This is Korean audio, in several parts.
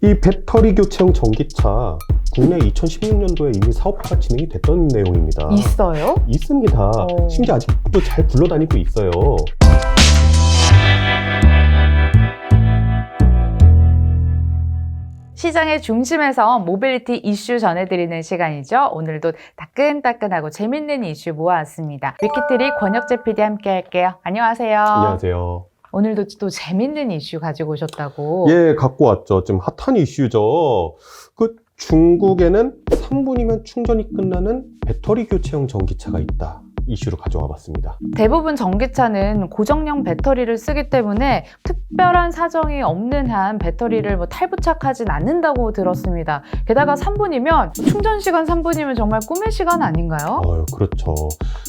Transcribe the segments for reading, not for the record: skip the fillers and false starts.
이 배터리 교체형 전기차 국내 2016년도에 이미 사업화가 진행이 됐던 내용입니다. 있어요? 있습니다. 심지어 아직도 잘 굴러다니고 있어요. 시장의 중심에서 모빌리티 이슈 전해드리는 시간이죠. 오늘도 따끈따끈하고 재밌는 이슈 모아왔습니다. 위키트리 권혁재 PD 함께 할게요. 안녕하세요. 안녕하세요. 오늘도 또 재밌는 이슈 가지고 오셨다고. 예, 갖고 왔죠. 지금 핫한 이슈죠. 중국에는 3분이면 충전이 끝나는 배터리 교체형 전기차가 있다. 이슈로 가져와 봤습니다. 대부분 전기차는 고정형 배터리를 쓰기 때문에 특별한 사정이 없는 한 배터리를 탈부착하진 않는다고 들었습니다. 게다가 3분이면 충전 시간 3분이면 정말 꿈의 시간 아닌가요? 그렇죠.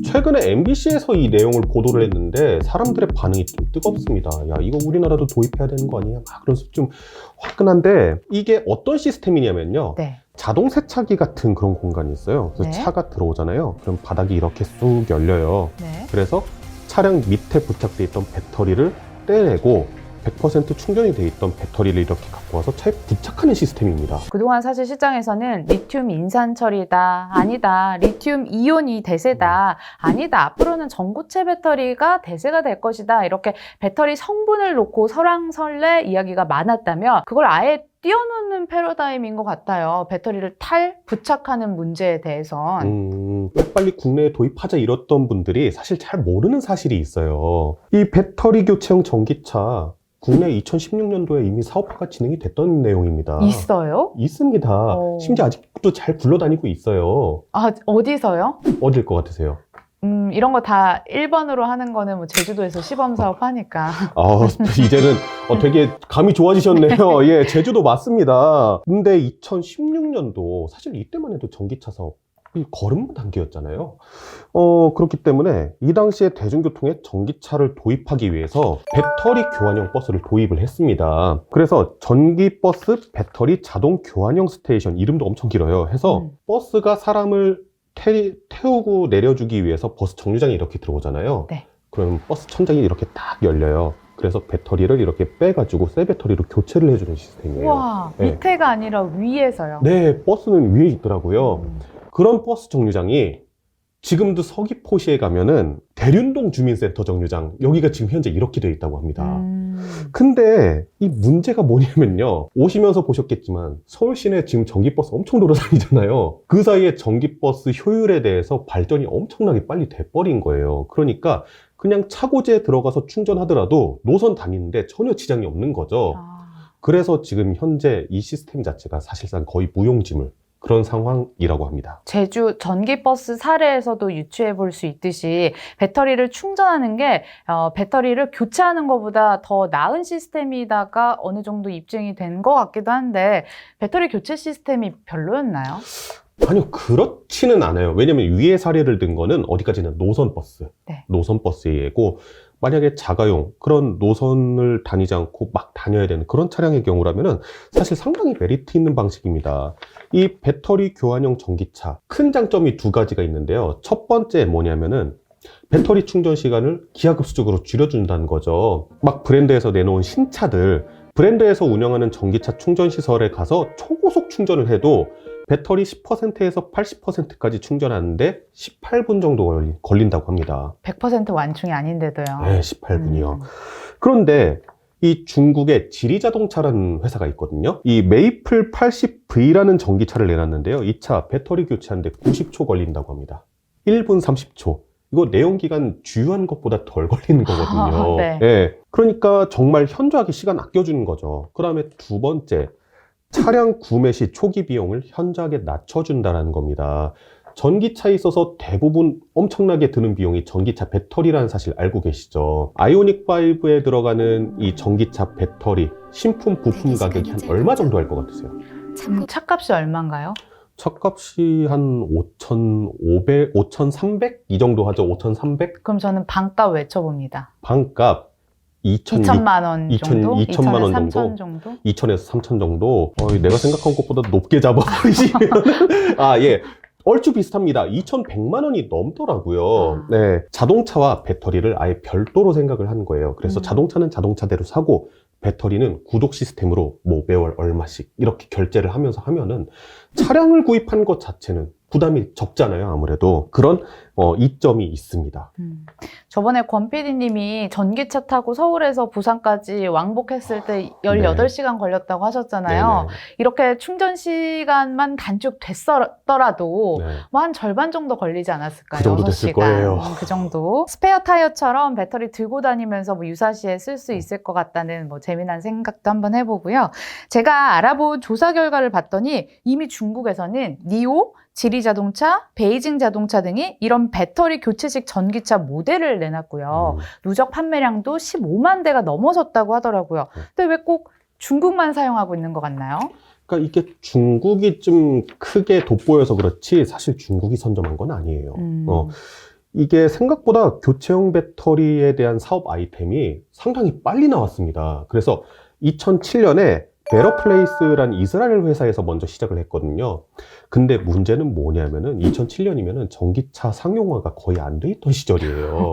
최근에 MBC에서 이 내용을 보도를 했는데 사람들의 반응이 좀 뜨겁습니다. 야, 이거 우리나라도 도입해야 되는 거 아니냐? 그래서 좀 화끈한데 이게 어떤 시스템이냐면요. 네. 자동 세차기 같은 그런 공간이 있어요. 그래서 네. 차가 들어오잖아요. 그럼 바닥이 이렇게 쑥 열려요. 네. 그래서 차량 밑에 부착되어 있던 배터리를 떼내고 100% 충전이 되어 있던 배터리를 이렇게 갖고 와서 차에 부착하는 시스템입니다. 그동안 사실 시장에서는 리튬 인산 처리다, 아니다, 리튬 이온이 대세다, 아니다, 앞으로는 전고체 배터리가 대세가 될 것이다, 이렇게 배터리 성분을 놓고 설왕설래 이야기가 많았다면 그걸 아예 띄워놓는 패러다임인 것 같아요. 배터리를 부착하는 문제에 대해선. 왜 빨리 국내에 도입하자 이랬던 분들이 사실 잘 모르는 사실이 있어요. 이 배터리 교체형 전기차 국내 2016년도에 이미 사업화가 진행이 됐던 내용입니다. 있어요? 있습니다. 심지어 아직도 잘 굴러다니고 있어요. 아, 어디서요? 어딜 것 같으세요? 이런 거 다 1번으로 하는 거는 뭐 제주도에서 시범사업 하니까. 이제는 되게 감이 좋아지셨네요. 예, 제주도 맞습니다. 근데 2016년도 사실 이때만 해도 전기차 사업 걸음 단계였잖아요. 그렇기 때문에 이 당시에 대중교통에 전기차를 도입하기 위해서 배터리 교환형 버스를 도입을 했습니다. 그래서 전기버스 배터리 자동 교환형 스테이션, 이름도 엄청 길어요. 해서 버스가 사람을 태우고 내려주기 위해서 버스 정류장에 이렇게 들어오잖아요. 네. 그럼 버스 천장이 이렇게 딱 열려요. 그래서 배터리를 이렇게 빼가지고 새 배터리로 교체를 해주는 시스템이에요. 와, 네. 밑에가 아니라 위에서요. 네, 버스는 위에 있더라고요. 그런 버스 정류장이 지금도 서귀포시에 가면은 대륜동 주민센터 정류장, 여기가 지금 현재 이렇게 되어 있다고 합니다. 근데 이 문제가 뭐냐면요, 오시면서 보셨겠지만 서울 시내 지금 전기버스 엄청 돌아다니잖아요. 그 사이에 전기버스 효율에 대해서 발전이 엄청나게 빨리 돼버린 거예요. 그러니까 그냥 차고지에 들어가서 충전하더라도 노선 다니는데 전혀 지장이 없는 거죠. 그래서 지금 현재 이 시스템 자체가 사실상 거의 무용지물, 그런 상황이라고 합니다. 제주 전기버스 사례에서도 유추해 볼 수 있듯이 배터리를 충전하는 게 배터리를 교체하는 것보다 더 나은 시스템이다가 어느 정도 입증이 된 것 같기도 한데, 배터리 교체 시스템이 별로였나요? 아니요, 그렇지는 않아요. 왜냐면 위에 사례를 든 거는 어디까지는 노선버스, 네. 노선버스의 예고, 만약에 자가용, 그런 노선을 다니지 않고 막 다녀야 되는 그런 차량의 경우라면은 사실 상당히 메리트 있는 방식입니다. 이 배터리 교환형 전기차, 큰 장점이 두 가지가 있는데요. 첫 번째 뭐냐면은 배터리 충전 시간을 기하급수적으로 줄여준다는 거죠. 막 브랜드에서 내놓은 신차들, 브랜드에서 운영하는 전기차 충전 시설에 가서 초고속 충전을 해도 배터리 10%에서 80%까지 충전하는데 18분 정도 걸린다고 합니다. 100% 완충이 아닌데도요. 네, 18분이요. 그런데 이 중국의 지리자동차라는 회사가 있거든요. 이 메이플 80V라는 전기차를 내놨는데요. 이 차 배터리 교체하는데 90초 걸린다고 합니다. 1분 30초. 이거 내연기관 주유한 것보다 덜 걸리는 거거든요. 네. 네. 그러니까 정말 현저하게 시간 아껴주는 거죠. 그 다음에 두 번째, 차량 구매 시 초기 비용을 현저하게 낮춰준다는 겁니다. 전기차에 있어서 대부분 엄청나게 드는 비용이 전기차 배터리라는 사실 알고 계시죠? 아이오닉5에 들어가는 이 전기차 배터리 신품 부품 가격이 한 얼마 정도 할 것 같으세요? 차값이 얼마인가요? 차값이 한 5,500, 5,300? 이 정도 하죠. 5,300? 그럼 저는 반값 외쳐봅니다. 반값 2천만 원 정도? 2천만 원 3천 정도? 정도? 2천에서 3천 정도? 내가 생각한 것보다 높게 잡아버리시면 예. 얼추 비슷합니다. 2,100만 원이 넘더라고요. 아. 네, 자동차와 배터리를 아예 별도로 생각을 한 거예요. 그래서 자동차는 자동차대로 사고 배터리는 구독 시스템으로 뭐 매월 얼마씩 이렇게 결제를 하면서 하면은 차량을 구입한 것 자체는 부담이 적잖아요. 아무래도 그런 이점이 있습니다. 저번에 권 PD님이 전기차 타고 서울에서 부산까지 왕복했을 때 18시간 걸렸다고 하셨잖아요. 네네. 이렇게 충전 시간만 단축됐더라도 네. 뭐 한 절반 정도 걸리지 않았을까요? 그 정도 됐을 6시간. 거예요. 그 정도. 스페어 타이어처럼 배터리 들고 다니면서 뭐 유사시에 쓸 수 있을 것 같다는 뭐 재미난 생각도 한번 해보고요. 제가 알아본 조사 결과를 봤더니 이미 중국에서는 니오, 지리자동차, 베이징자동차 등이 이런 배터리 교체식 전기차 모델을 내놨고요. 누적 판매량도 15만 대가 넘어섰다고 하더라고요. 근데 왜 꼭 중국만 사용하고 있는 것 같나요? 그러니까 이게 중국이 좀 크게 돋보여서 그렇지 사실 중국이 선점한 건 아니에요. 이게 생각보다 교체형 배터리에 대한 사업 아이템이 상당히 빨리 나왔습니다. 그래서 2007년에 베러플레이스란 이스라엘 회사에서 먼저 시작을 했거든요. 근데 문제는 뭐냐면은 2007년이면은 전기차 상용화가 거의 안 돼 있던 시절이에요.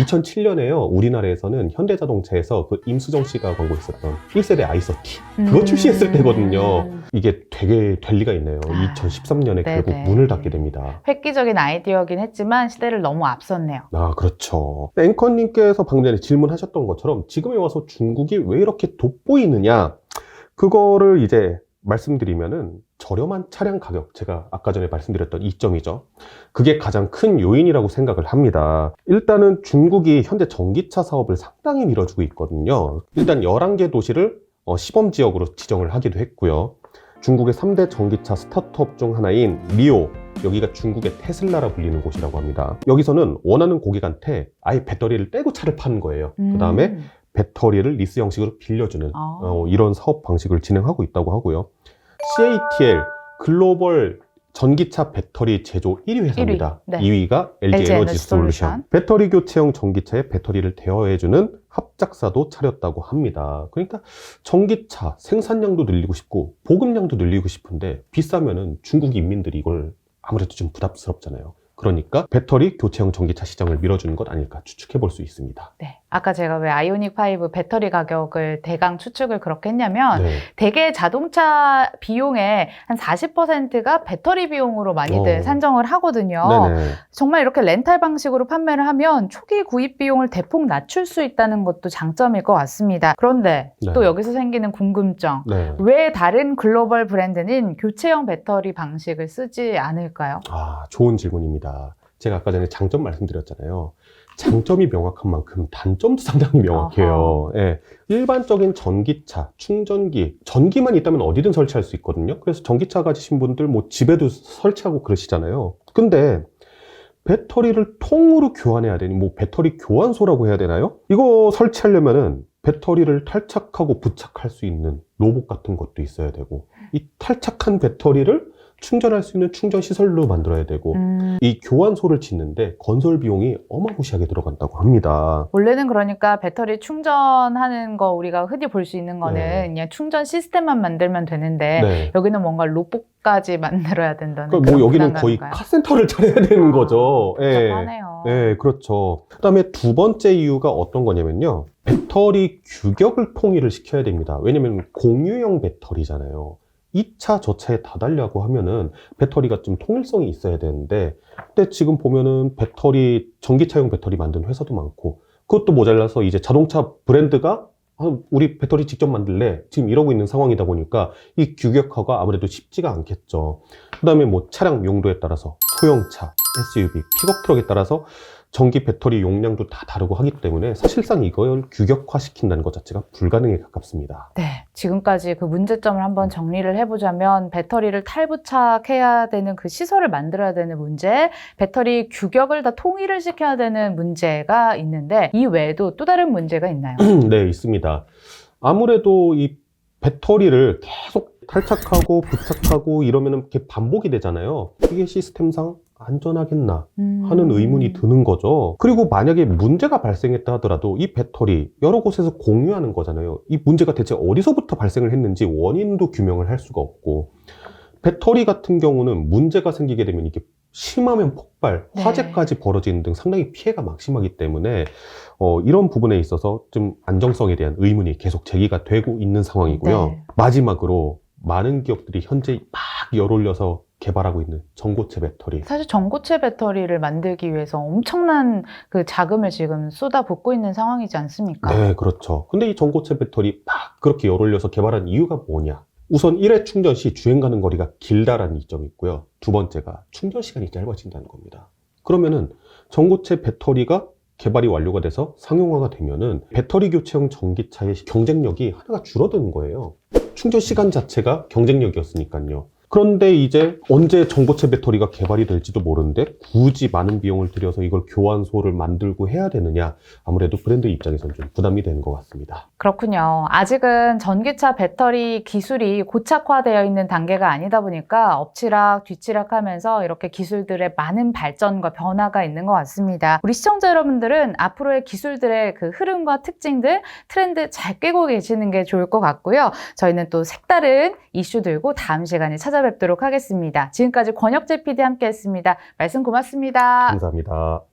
2007년에요. 우리나라에서는 현대자동차에서 그 임수정 씨가 광고했었던 1세대 아이서티 그거 출시했을 때거든요. 이게 되게 될 리가 있네요. 2013년에 결국 문을 닫게 됩니다. 획기적인 아이디어긴 했지만 시대를 너무 앞섰네요. 아, 그렇죠. 앵커님께서 방금 전에 질문하셨던 것처럼 지금에 와서 중국이 왜 이렇게 돋보이느냐? 그거를 이제 말씀드리면은 저렴한 차량 가격, 제가 아까 전에 말씀드렸던 이점이죠. 그게 가장 큰 요인이라고 생각을 합니다. 일단은 중국이 현재 전기차 사업을 상당히 밀어주고 있거든요. 일단 11개 도시를 시범 지역으로 지정을 하기도 했고요. 중국의 3대 전기차 스타트업 중 하나인 니오, 여기가 중국의 테슬라라 불리는 곳이라고 합니다. 여기서는 원하는 고객한테 아예 배터리를 떼고 차를 파는 거예요. 그 다음에 배터리를 리스 형식으로 빌려주는 이런 사업 방식을 진행하고 있다고 하고요. CATL 글로벌 전기차 배터리 제조 1위 회사입니다. 1위. 네. 2위가 LG 에너지 솔루션. 배터리 교체형 전기차에 배터리를 대여해주는 합작사도 차렸다고 합니다. 그러니까 전기차 생산량도 늘리고 싶고 보급량도 늘리고 싶은데 비싸면은 중국 인민들이 이걸 아무래도 좀 부담스럽잖아요. 그러니까 배터리 교체형 전기차 시장을 밀어주는 것 아닐까 추측해 볼 수 있습니다. 네, 아까 제가 왜 아이오닉 5 배터리 가격을 대강 추측을 그렇게 했냐면 대개 자동차 비용의 한 40%가 배터리 비용으로 많이들 산정을 하거든요. 네네. 정말 이렇게 렌탈 방식으로 판매를 하면 초기 구입 비용을 대폭 낮출 수 있다는 것도 장점일 것 같습니다. 그런데 또 여기서 생기는 궁금증. 왜 다른 글로벌 브랜드는 교체형 배터리 방식을 쓰지 않을까요? 아, 좋은 질문입니다. 제가 아까 전에 장점 말씀드렸잖아요. 장점이 명확한 만큼 단점도 상당히 명확해요. 예, 일반적인 전기차, 충전기, 전기만 있다면 어디든 설치할 수 있거든요. 그래서 전기차 가지신 분들 뭐 집에도 설치하고 그러시잖아요. 근데 배터리를 통으로 교환해야 되니 뭐 배터리 교환소라고 해야 되나요? 이거 설치하려면은 배터리를 탈착하고 부착할 수 있는 로봇 같은 것도 있어야 되고 이 탈착한 배터리를 충전할 수 있는 충전 시설로 만들어야 되고 이 교환소를 짓는데 건설 비용이 어마무시하게 들어간다고 합니다. 원래는 그러니까 배터리 충전하는 거 우리가 흔히 볼 수 있는 거는 그냥 충전 시스템만 만들면 되는데 여기는 뭔가 로봇까지 만들어야 된다는 그러니까 뭐 여기는 거의 카센터를 차려야 되는 거죠. 복잡하네요. 네, 그렇죠. 그다음에 두 번째 이유가 어떤 거냐면요. 배터리 규격을 통일을 시켜야 됩니다. 왜냐면 공유형 배터리잖아요. 이 차 저 차에 다 달려고 하면은 배터리가 좀 통일성이 있어야 되는데 근데 지금 보면은 배터리 전기차용 배터리 만드는 회사도 많고 그것도 모자라서 이제 자동차 브랜드가 우리 배터리 직접 만들래 지금 이러고 있는 상황이다 보니까 이 규격화가 아무래도 쉽지가 않겠죠. 그 다음에 뭐 차량 용도에 따라서 소형차, SUV, 픽업 트럭에 따라서 전기 배터리 용량도 다 다르고 하기 때문에 사실상 이걸 규격화시킨다는 것 자체가 불가능에 가깝습니다. 네, 지금까지 그 문제점을 한번 정리를 해보자면 배터리를 탈부착해야 되는 그 시설을 만들어야 되는 문제, 배터리 규격을 다 통일을 시켜야 되는 문제가 있는데 이 외에도 또 다른 문제가 있나요? 네, 있습니다. 아무래도 이 배터리를 계속 탈착하고 부착하고 이러면 이렇게 반복이 되잖아요. 이게 시스템상 안전하겠나 하는 의문이 드는 거죠. 그리고 만약에 문제가 발생했다 하더라도 이 배터리 여러 곳에서 공유하는 거잖아요. 이 문제가 대체 어디서부터 발생을 했는지 원인도 규명을 할 수가 없고 배터리 같은 경우는 문제가 생기게 되면 이게 심하면 폭발, 네. 화재까지 벌어지는 등 상당히 피해가 막심하기 때문에 이런 부분에 있어서 좀 안정성에 대한 의문이 계속 제기가 되고 있는 상황이고요. 네. 마지막으로 많은 기업들이 현재 막 열올려서 개발하고 있는 전고체 배터리. 사실 전고체 배터리를 만들기 위해서 엄청난 그 자금을 지금 쏟아붓고 있는 상황이지 않습니까? 네, 그렇죠. 근데 이 전고체 배터리 막 그렇게 열올려서 개발한 이유가 뭐냐? 우선 1회 충전 시 주행 가는 거리가 길다라는 이점이 있고요. 두 번째가 충전 시간이 짧아진다는 겁니다. 그러면은 전고체 배터리가 개발이 완료가 돼서 상용화가 되면은 배터리 교체형 전기차의 경쟁력이 하나가 줄어드는 거예요. 충전 시간 자체가 경쟁력이었으니까요. 그런데 이제 언제 전고체 배터리가 개발이 될지도 모르는데 굳이 많은 비용을 들여서 이걸 교환소를 만들고 해야 되느냐, 아무래도 브랜드 입장에서는 좀 부담이 되는 것 같습니다. 그렇군요. 아직은 전기차 배터리 기술이 고착화되어 있는 단계가 아니다 보니까 엎치락 뒤치락 하면서 이렇게 기술들의 많은 발전과 변화가 있는 것 같습니다. 우리 시청자 여러분들은 앞으로의 기술들의 그 흐름과 특징들, 트렌드 잘 꿰고 계시는 게 좋을 것 같고요. 저희는 또 색다른 이슈 들고 다음 시간에 찾아뵙도록 하겠습니다. 지금까지 권혁재 PD 함께 했습니다. 말씀 고맙습니다. 감사합니다.